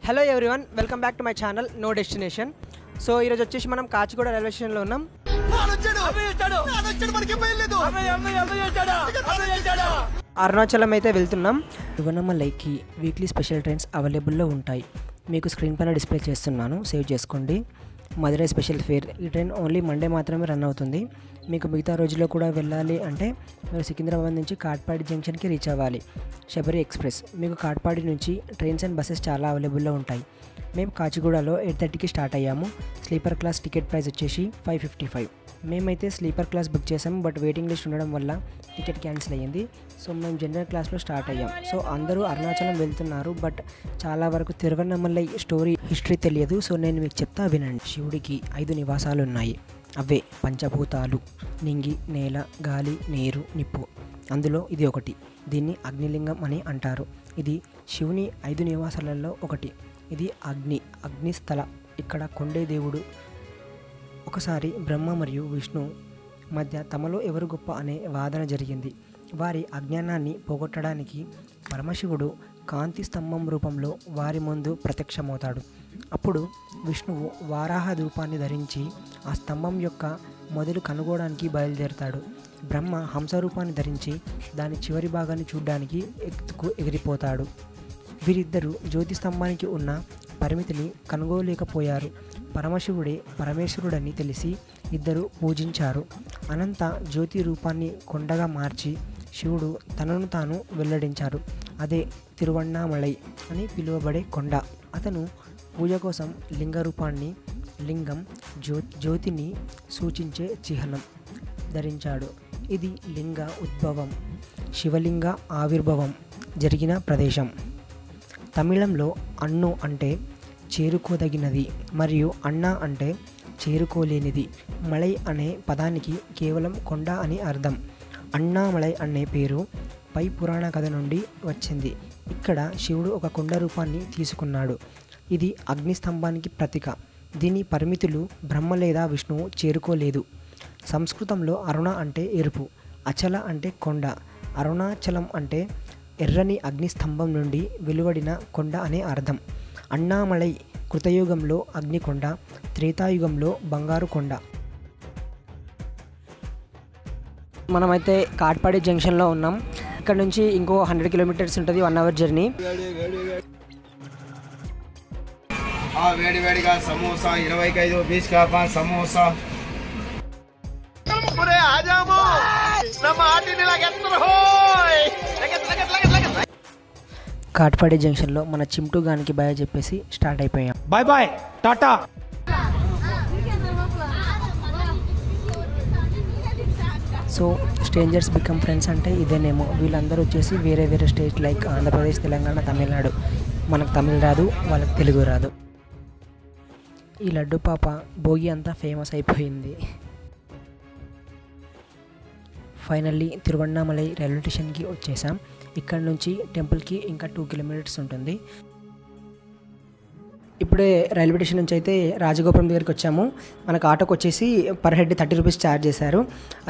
Hello everyone, welcome back to my channel no destination. So ఈరోజు వచ్చేసి మనం Kachiguda railway స్టేషన్లో ఉన్నాం. అరుణాచలం అయితే వెళ్తున్నాం. తిరువన్నమలైకి వీక్లీ స్పెషల్ ట్రైన్స్ అవైలబుల్లో ఉంటాయి. మీకు స్క్రీన్ పైన డిస్ప్లే చేస్తున్నాను, సేవ్ చేసుకోండి. Madurai special fair. ఈ ట్రైన్ ఓన్లీ మండే మాత్రమే రన్ అవుతుంది. మీకు మిగతా రోజుల్లో కూడా వెళ్ళాలి అంటే మీరు సికింద్రాబాద్ నుంచి కాట్పాడి జంక్షన్కి రీచ్ అవ్వాలి. శబరి ఎక్స్ప్రెస్. మీకు కాట్పాడి నుంచి ట్రైన్స్ అండ్ బస్సెస్ చాలా అవైలబుల్లో ఉంటాయి. మేము కాచిగూడలో 8:30కి స్టార్ట్ అయ్యాము. స్లీపర్ క్లాస్ టికెట్ ప్రైస్ వచ్చేసి 555. మేమైతే స్లీపర్ క్లాస్ బుక్ చేసాము, బట్ వెయిటింగ్ లిస్ట్ ఉండడం వల్ల టికెట్ క్యాన్సిల్ అయ్యింది. సో మేము జనరల్ క్లాస్లో స్టార్ట్ అయ్యాం. సో అందరూ అరుణాచలం వెళ్తున్నారు, బట్ చాలా వరకు తిరువన్నమలై స్టోరీ హిస్టరీ తెలియదు. సో నేను మీకు చెప్తా, వినండి. శివుడికి 5 నివాసాలు ఉన్నాయి. అవే పంచభూతాలు: నింగి, నేల, గాలి, నీరు, నిప్పు. అందులో ఇది ఒకటి. దీన్ని అగ్నిలింగం అని అంటారు. ఇది శివుని 5 నివాసాలలో ఒకటి. ఇది అగ్నిస్థల. ఇక్కడ కొండే దేవుడు. ఒకసారి బ్రహ్మ మరియు విష్ణు మధ్య తమలో ఎవరు గొప్ప అనే వాదన జరిగింది. వారి అజ్ఞానాన్ని పోగొట్టడానికి పరమశివుడు కాంతి స్తంభం రూపంలో వారి ముందు ప్రత్యక్షమవుతాడు. అప్పుడు విష్ణువు వారాహ రూపాన్ని ధరించి ఆ స్తంభం యొక్క మొదలు కనుగోవడానికి బయలుదేరతాడు. బ్రహ్మ హంస రూపాన్ని ధరించి దాని చివరి భాగాన్ని చూడడానికి ఎగిరిపోతాడు. వీరిద్దరూ జ్యోతి స్తంభానికి ఉన్న పరిమితిని కనుగోలేకపోయారు. పరమశివుడే పరమేశ్వరుడని తెలిసి ఇద్దరు పూజించారు. అనంత జ్యోతి రూపాన్ని కొండగా మార్చి శివుడు తనను తాను వెల్లడించారు. అదే తిరువన్నామలై అని పిలువబడే కొండ. అతను పూజ కోసం లింగ రూపాన్ని, లింగం జ్యోతిని సూచించే చిహ్నం ధరించాడు. ఇది లింగ ఉద్భవం, శివలింగ ఆవిర్భావం జరిగిన ప్రదేశం. తమిళంలో అన్ను అంటే చేరుకోదగినది మరియు అన్న అంటే చేరుకోలేనిది. మలై అనే పదానికి కేవలం కొండ అని అర్థం. అన్నామలై అనే పేరు పై పురాణ కథ నుండి వచ్చింది. ఇక్కడ శివుడు ఒక కొండ రూపాన్ని తీసుకున్నాడు. ఇది అగ్నిస్తంభానికి ప్రతీక. దీని పరిమితులు బ్రహ్మ లేదా విష్ణువు చేరుకోలేదు. సంస్కృతంలో అరుణ అంటే ఎరుపు, అచల అంటే కొండ, అరుణాచలం అంటే ఎర్రని అగ్నిస్తంభం నుండి వెలువడిన కొండ అనే అర్థం. అన్నామలై కృతయుగంలో అగ్నికొండ, త్రేతాయుగంలో బంగారు కొండ. మనమైతే కాట్పాడి జంక్షన్లో ఉన్నాం. ఇక్కడ నుంచి ఇంకో 100 కిలోమీటర్స్ ఉంటుంది, 1 అవర్ జర్నీ. వేడివేడిగా సమోసా 25, 20 का 5 సమోసా. కాట్పాడి జంక్షన్లో మన చింటూ గానికి బాయ్ చెప్పేసి స్టార్ట్ అయిపోయాం. Bye bye, tata. So strangers become friends అంటే ఇదేనేమో. వీళ్ళందరూ వచ్చేసి వేరే వేరే స్టేట్ లైక్ ఆంధ్రప్రదేశ్, తెలంగాణ, తమిళనాడు. మనకు తమిళ రాదు, వాళ్ళకి తెలుగు రాదు. ఈ లడ్డు పాప భోగి అంతా ఫేమస్ అయిపోయింది. ఫైనల్లీ తిరువన్నామలై రైల్వే స్టేషన్కి వచ్చేసాం. ఇక్కడ నుంచి టెంపుల్కి ఇంకా 2 కిలోమీటర్స్ ఉంటుంది. ఇప్పుడే రైల్వే స్టేషన్ నుంచి అయితే రాజగోపురం దగ్గరికి వచ్చాము. మనకు ఆటోకి వచ్చేసి పర్ హెడ్ 30 రూపీస్ ఛార్జ్ చేశారు.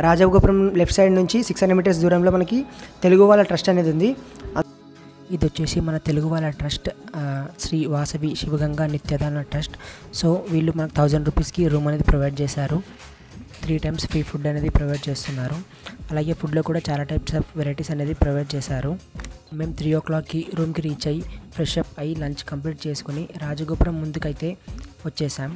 రాజగోపురం లెఫ్ట్ సైడ్ నుంచి 600 మీటర్స్ దూరంలో మనకి తెలుగు వాళ్ళ ట్రస్ట్ అనేది ఉంది. ఇది వచ్చేసి మన తెలుగు వాళ్ళ trust, Shri Vasavi Shivaganga Nityadana trust. So వీళ్ళు మనకు 1000 రూపీస్కి రూమ్ అనేది ప్రొవైడ్ చేశారు. 3 టైమ్స్ ఫ్రీ ఫుడ్ అనేది ప్రొవైడ్ చేస్తున్నారు. అలాగే ఫుడ్లో కూడా చాలా టైప్స్ ఆఫ్ వెరైటీస్ అనేది ప్రొవైడ్ చేశారు. మేము 3 o'clockకి రూమ్కి రీచ్ అయ్యి ఫ్రెష్ అప్ అయ్యి లంచ్ కంప్లీట్ చేసుకుని రాజగోపురం ముందుకైతే వచ్చేసాం.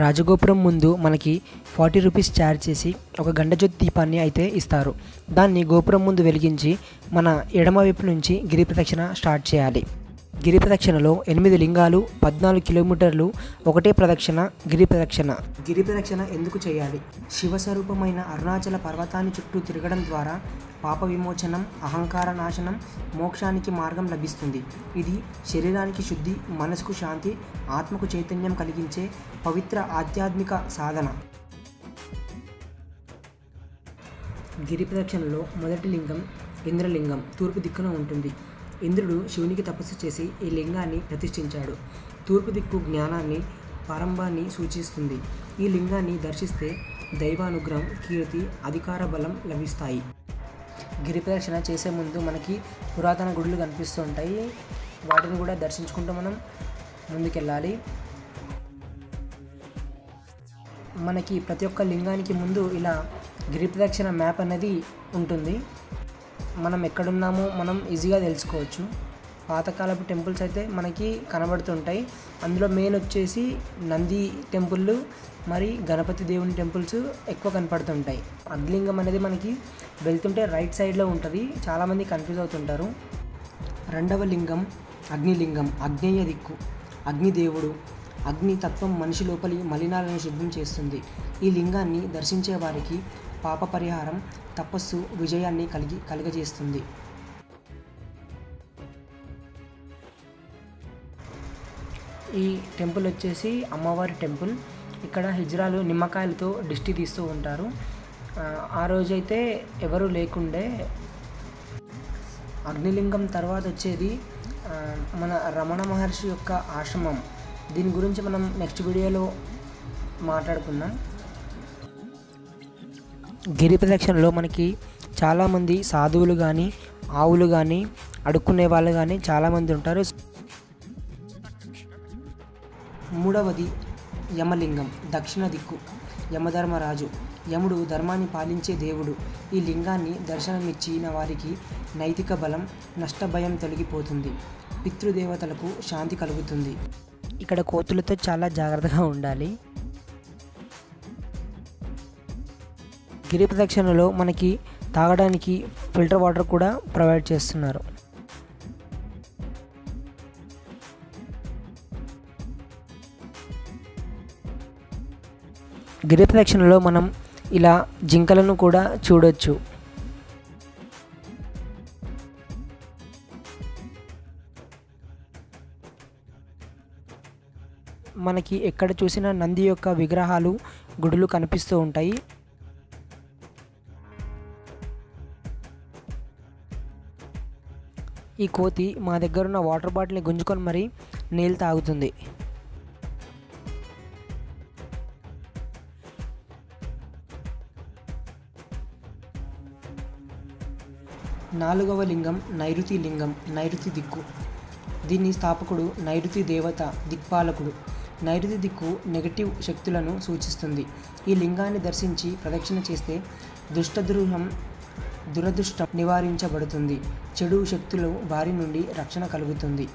రాజగోపురం ముందు మనకి 40 రూపీస్ ఛార్జ్ చేసి ఒక గండజ్యోతి దీపాన్ని అయితే ఇస్తారు. దాన్ని గోపురం ముందు వెలిగించి మన ఎడమ వైపు నుంచి గిరి ప్రదక్షిణ స్టార్ట్ చేయాలి. గిరి ప్రదక్షిణలో 8 లింగాలు, 14 కిలోమీటర్లు ఒకటే ప్రదక్షిణ గిరి ప్రదక్షిణ. గిరి ప్రదక్షిణ ఎందుకు చేయాలి? శివస్వరూపమైన అరుణాచల పర్వతాన్ని చుట్టూ తిరగడం ద్వారా పాప విమోచనం, అహంకార నాశనం, మోక్షానికి మార్గం లభిస్తుంది. ఇది శరీరానికి శుద్ధి, మనసుకు శాంతి, ఆత్మకు చైతన్యం కలిగించే పవిత్ర ఆధ్యాత్మిక సాధన. గిరి ప్రదక్షిణలో మొదటి లింగం ఇంద్రలింగం తూర్పు దిక్కున ఉంటుంది. ఇంద్రుడు శివునికి తపస్సు చేసి ఈ లింగాన్ని ప్రతిష్ఠించాడు. తూర్పు దిక్కు జ్ఞానాన్ని, ప్రారంభాన్ని సూచిస్తుంది. ఈ లింగాన్ని దర్శిస్తే దైవానుగ్రహం, కీర్తి, అధికార బలం లభిస్తాయి. గిరి ప్రదక్షిణ చేసే ముందు మనకి పురాతన గుడులు కనిపిస్తూ ఉంటాయి. వాటిని కూడా దర్శించుకుంటూ మనం ముందుకెళ్ళాలి. మనకి ప్రతి ఒక్క లింగానికి ముందు ఇలా గిరి ప్రదక్షిణ మ్యాప్ అనేది ఉంటుంది. మనం ఎక్కడున్నామో మనం ఈజీగా తెలుసుకోవచ్చు. పాతకాలపు టెంపుల్స్ అయితే మనకి కనబడుతుంటాయి. అందులో మెయిన్ వచ్చేసి నంది టెంపుల్ మరి గణపతి దేవుని టెంపుల్స్ ఎక్కువ కనపడుతుంటాయి. అగ్నిలింగం అనేది మనకి వెళ్తుంటే రైట్ సైడ్లో ఉంటుంది. చాలామంది కన్ఫ్యూజ్ అవుతుంటారు. రెండవ లింగం అగ్నిలింగం. అగ్నేయ దిక్కు, అగ్నిదేవుడు. అగ్ని తత్వం మనిషి లోపలి మలినాలను శుభ్రం చేస్తుంది. ఈ లింగాన్ని దర్శించే వారికి పాప పరిహారం, తపస్సు, విజయాన్ని కలుగజేస్తుంది. ఈ టెంపుల్ వచ్చేసి అమ్మవారి టెంపుల్. ఇక్కడ హిజ్రాలు నిమ్మకాయలతో దిష్టి తీస్తూ ఉంటారు. ఆ రోజైతే ఎవరు లేకుండే. అగ్నిలింగం తర్వాత వచ్చేది మన రమణ మహర్షి యొక్క ఆశ్రమం. దీని గురించి మనం నెక్స్ట్ వీడియోలో మాట్లాడుకుందాం. గిరి ప్రదక్షిణలో మనకి చాలామంది సాధువులు కానీ ఆవులు కానీ అడుక్కునే వాళ్ళు కానీ చాలామంది ఉంటారు. మూడవది యమలింగం. దక్షిణ దిక్కు, యమధర్మరాజు. యముడు ధర్మాన్ని పాలించే దేవుడు. ఈ లింగాన్ని దర్శనమిచ్చిన వారికి నైతిక బలం, నష్టభయం తొలగిపోతుంది. పితృదేవతలకు శాంతి కలుగుతుంది. ఇక్కడ కోతులతో చాలా జాగ్రత్తగా ఉండాలి. గిరి ప్రదక్షిణలో మనకి తాగడానికి ఫిల్టర్ వాటర్ కూడా ప్రొవైడ్ చేస్తున్నారు. గిరి ప్రదక్షిణలో మనం ఇలా జింకలను కూడా చూడొచ్చు. మనకి ఎక్కడ చూసినా నంది యొక్క విగ్రహాలు, గుడులు కనిపిస్తూ ఉంటాయి. ఈ కోతి మా దగ్గర ఉన్న వాటర్ బాటిల్ని గుంజుకొని మరీ నీళ్ళు తాగుతుంది. నాలుగవ లింగం నైరుతి లింగం. నైరుతి దిక్కు. దీని స్థాపకుడు నైరుతి దేవత, దిక్పాలకుడు. నైరుతి దిక్కు నెగటివ్ శక్తులను సూచిస్తుంది. ఈ లింగాన్ని దర్శించి ప్రదక్షిణ చేస్తే దురదృష్టం నివారించబడుతుంది. చెడు శక్తుల బారి నుండి రక్షణ కలుగుతుంది.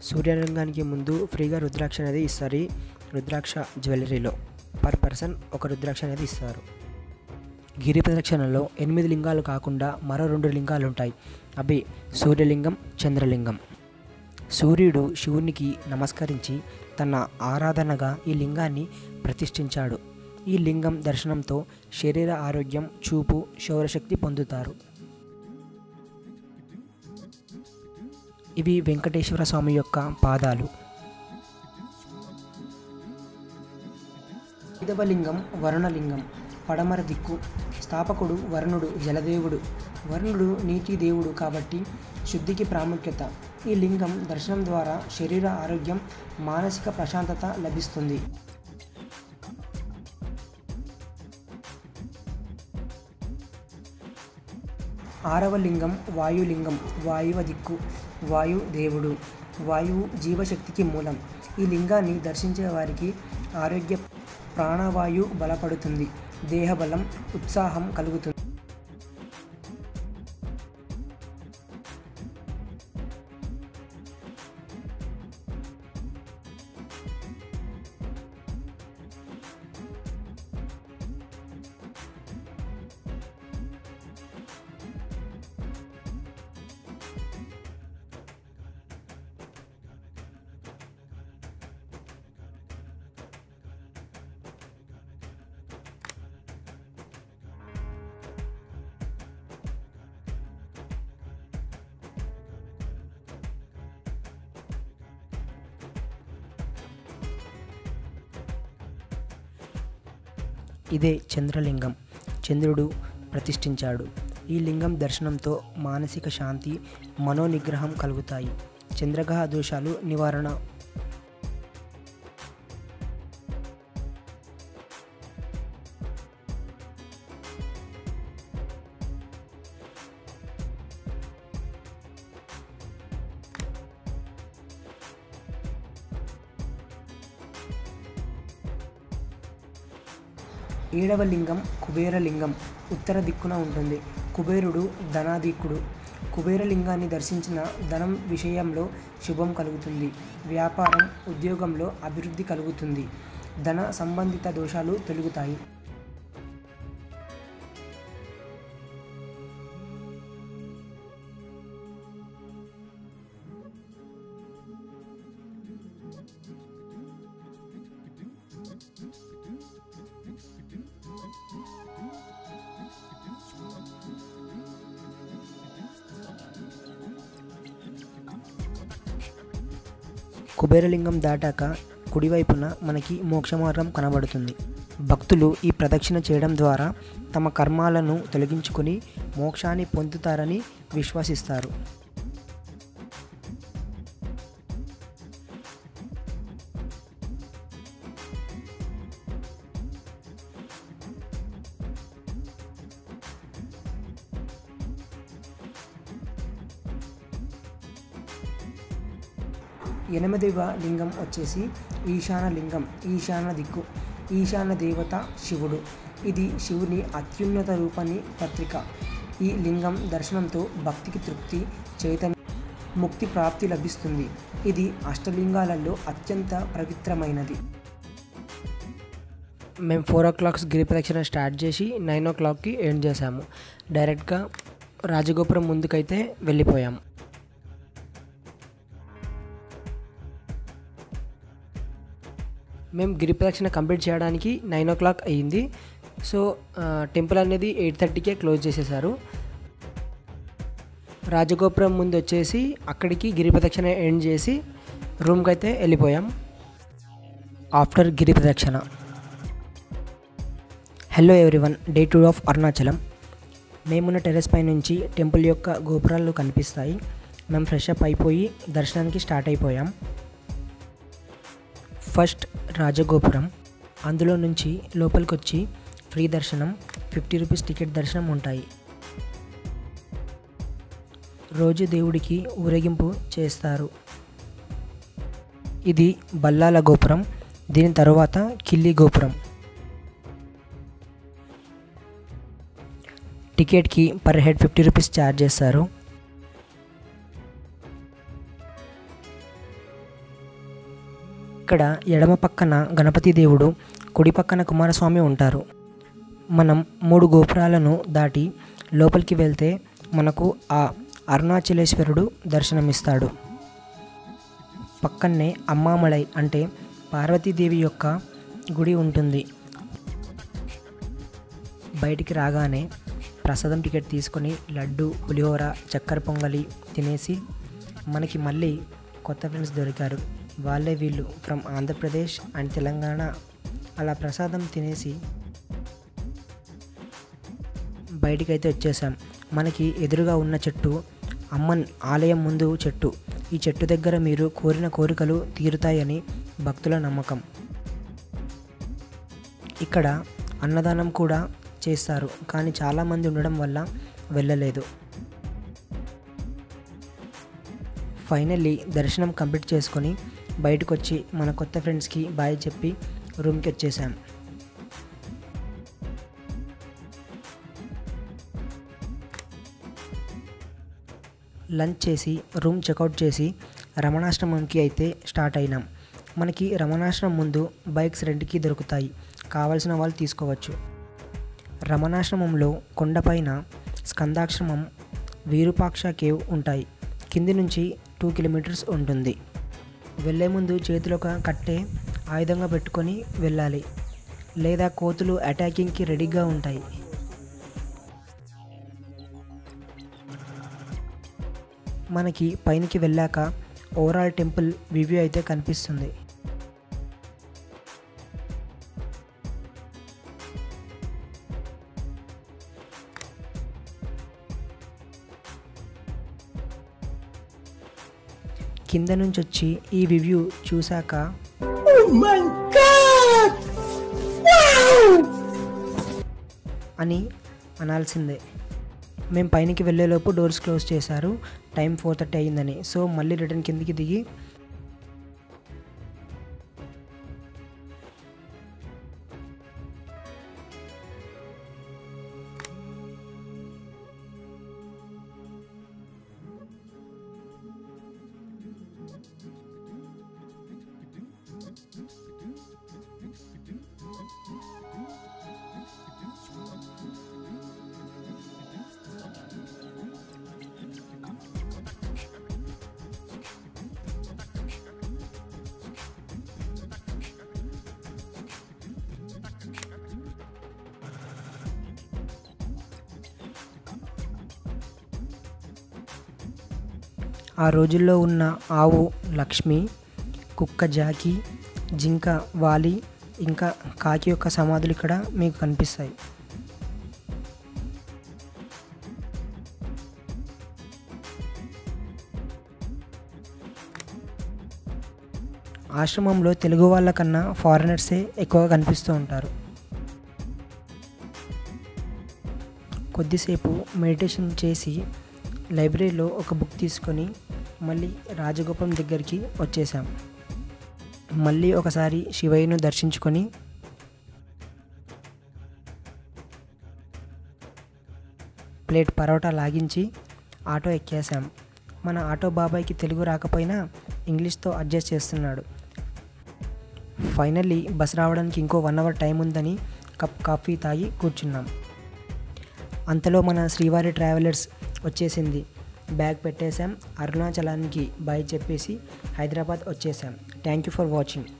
సూర్యలింగానికి ముందు ఫ్రీగా రుద్రాక్ష అనేది ఇస్తారు. రుద్రాక్ష జ్యువెలరీలో పర్ పర్సన్ ఒక రుద్రాక్ష అనేది ఇస్తారు. గిరి ప్రదక్షిణలో 8 లింగాలు కాకుండా మరో 2 లింగాలు ఉంటాయి. అవి సూర్యలింగం, చంద్రలింగం. సూర్యుడు శివునికి నమస్కరించి తన ఆరాధనగా ఈ లింగాన్ని ప్రతిష్ఠించాడు. ఈ లింగం దర్శనంతో శరీర ఆరోగ్యం, చూపు, శౌరశక్తి పొందుతారు. ఇవి వెంకటేశ్వర స్వామి యొక్క పాదాలు. ఐదవ లింగం వరుణలింగం. పడమర దిక్కు. స్థాపకుడు వరుణుడు, జలదేవుడు. వరుణుడు నీటి దేవుడు కాబట్టి శుద్ధికి ప్రాముఖ్యత. ఈ లింగం దర్శనం ద్వారా శరీర ఆరోగ్యం, మానసిక ప్రశాంతత లభిస్తుంది. ఆరవ లింగం వాయులింగం. వాయువ దిక్కు. వాయు దేవుడు. వాయువు జీవశక్తికి మూలం. ఈ లింగాన్ని దర్శించే వారికి ఆరోగ్య, ప్రాణవాయు బలపడుతుంది. దేహబలం, ఉత్సాహం కలుగుతుంది. ఇదే చంద్రలింగం. చంద్రుడు ప్రతిష్ఠించాడు. ఈ లింగం దర్శనంతో మానసిక శాంతి, మనోనిగ్రహం కలుగుతాయి. చంద్రగ్రహ దోషాలు నివారణ. ఏడవ లింగం కుబేరలింగం ఉత్తర దిక్కున ఉంటుంది. కుబేరుడు ధనాధికుడు. కుబేరలింగాన్ని దర్శించిన ధనం విషయంలో శుభం కలుగుతుంది. వ్యాపారం, ఉద్యోగంలో అభివృద్ధి కలుగుతుంది. ధన సంబంధిత దోషాలు తొలగుతాయి. కుబేరలింగం దాటాక కుడివైపున మనకి మోక్షమార్గం కనబడుతుంది. భక్తులు ఈ ప్రదక్షిణ చేయడం ద్వారా తమ కర్మాలను తొలగించుకొని మోక్షాన్ని పొందుతారని విశ్వసిస్తారు. ఎనిమిదవ లింగం వచ్చేసి ఈశాన లింగం. ఈశాన దిక్కు. ఈశాన దేవత శివుడు. ఇది శివుని అత్యున్నత రూపాన్ని పత్రిక. ఈ లింగం దర్శనంతో భక్తికి తృప్తి, చైతన్య, ముక్తి ప్రాప్తి లభిస్తుంది. ఇది అష్టలింగాలలో అత్యంత పవిత్రమైనది. మేము 4 o'clock గిరి ప్రదక్షిణ స్టార్ట్ చేసి 9 o'clockకి ఎండ్ చేసాము. డైరెక్ట్గా రాజగోపురం ముందుకైతే వెళ్ళిపోయాము. మేము గిరి ప్రదక్షిణ కంప్లీట్ చేయడానికి 9 o'clock అయ్యింది. సో టెంపుల్ అనేది 8:30కే క్లోజ్ చేసేసారు. రాజగోపురం ముందు వచ్చేసి అక్కడికి గిరి ప్రదక్షిణ ఎండ్ చేసి రూమ్కి అయితే వెళ్ళిపోయాం. ఆఫ్టర్ గిరి ప్రదక్షిణ. Hello everyone, day 2 of Arunachalam. మేమున్న టెర్రస్ పై నుంచి టెంపుల్ యొక్క గోపురాలు కనిపిస్తాయి. మేము ఫ్రెష్ అప్ అయిపోయి దర్శనానికి స్టార్ట్ అయిపోయాం. ఫస్ట్ రాజగోపురం. అందులో నుంచి లోపలికి వచ్చి ఫ్రీ దర్శనం, 50 రూపీస్ టికెట్ దర్శనం ఉంటాయి. రోజు దేవుడికి ఊరేగింపు చేస్తారు. ఇది బల్లాల గోపురం. దీని తర్వాత కిల్లి గోపురం. టికెట్కి పర్ హెడ్ 50 రూపీస్ ఛార్జ్ చేస్తారు. ఇక్కడ ఎడమ పక్కన గణపతి దేవుడు, కుడి పక్కన కుమారస్వామి ఉంటారు. మనం 3 గోపురాలను దాటి లోపలికి వెళ్తే మనకు ఆ అరుణాచలేశ్వరుడు దర్శనమిస్తాడు. పక్కనే అమ్మామలై అంటే పార్వతీదేవి యొక్క గుడి ఉంటుంది. బయటికి రాగానే ప్రసాదం టికెట్ తీసుకొని లడ్డు, పులిహోర, చక్కెర పొంగలి తినేసి మనకి మళ్ళీ కొత్త ఫ్రెండ్స్ దొరికారు. వాళ్ళే వీళ్ళు ఫ్రమ్ ఆంధ్రప్రదేశ్ అండ్ తెలంగాణ. అలా ప్రసాదం తినేసి బయటికైతే వచ్చేసాం. మనకి ఎదురుగా ఉన్న చెట్టు అమ్మన్ ఆలయం ముందు చెట్టు. ఈ చెట్టు దగ్గర మీరు కోరిన కోరికలు తీరుతాయని భక్తుల నమ్మకం. ఇక్కడ అన్నదానం కూడా చేస్తారు, కానీ చాలామంది ఉండడం వల్ల వెళ్ళలేదు. ఫైనల్లీ దర్శనం కంప్లీట్ చేసుకొని బయటకు వచ్చి మన కొత్త ఫ్రెండ్స్కి బాయ్ చెప్పి రూమ్కి వచ్చేసాం. లంచ్ చేసి రూమ్ చెక్అవుట్ చేసి రమణాశ్రమంకి అయితే స్టార్ట్ అయినాం. మనకి రమణాశ్రమం ముందు బైక్స్ రెంట్కి దొరుకుతాయి. కావాల్సిన వాళ్ళు తీసుకోవచ్చు. రమణాశ్రమంలో కొండపైన స్కందాశ్రమం, విరూపాక్ష కేవ్ ఉంటాయి. కింది నుంచి 2 kilometers ఉంటుంది. వెళ్ళే ముందు చేతిలో ఒక కట్టె ఆయుధంగా పెట్టుకొని వెళ్ళాలి, లేదా కోతులు అటాకింగ్కి రెడీగా ఉంటాయి. మనకి పైనకి వెళ్ళాక ఓవరాల్ టెంపుల్ వ్యూ అయితే కనిపిస్తుంది. కింద నుంచి వచ్చి ఈ రివ్యూ చూశాక అని అనాల్సిందే. మేము పైనకి వెళ్ళేలోపు డోర్స్ క్లోజ్ చేశారు. టైం 4:30 అయిందని. సో మళ్ళీ రిటర్న్ కిందికి దిగి ఆ రోజుల్లో ఉన్న ఆవు లక్ష్మి, కుక్క జాకి, జింక వాలి, ఇంకా కాకి యొక్క సమాధులు ఇక్కడ మీకు కనిపిస్తాయి. ఆశ్రమంలో తెలుగు వాళ్ళకన్నా ఫారినర్సే ఎక్కువగా కనిపిస్తూ ఉంటారు. కొద్దిసేపు మెడిటేషన్ చేసి లైబ్రరీలో ఒక బుక్ తీసుకొని మళ్ళీ రాజగోపురం దగ్గరికి వచ్చేసాం. మళ్ళీ ఒకసారి శివయ్యను దర్శించుకొని ప్లేట్ పరోటా లాగించి ఆటో ఎక్కేసాం. మన ఆటో బాబాయ్కి తెలుగు రాకపోయినా ఇంగ్లీష్తో అడ్జస్ట్ చేస్తున్నాడు. ఫైనల్లీ బస్ రావడానికి ఇంకో 1 అవర్ టైం ఉందని కప్ కాఫీ తాగి కూర్చున్నాం. అంతలో మన శ్రీవారి ట్రావెలర్స్ వచ్చేసింది. బ్యాగ్ పెట్టేశాం. అరుణాచలానికి బాయ్ చెప్పేసి హైదరాబాద్ వచ్చేసాం. Thank you for watching.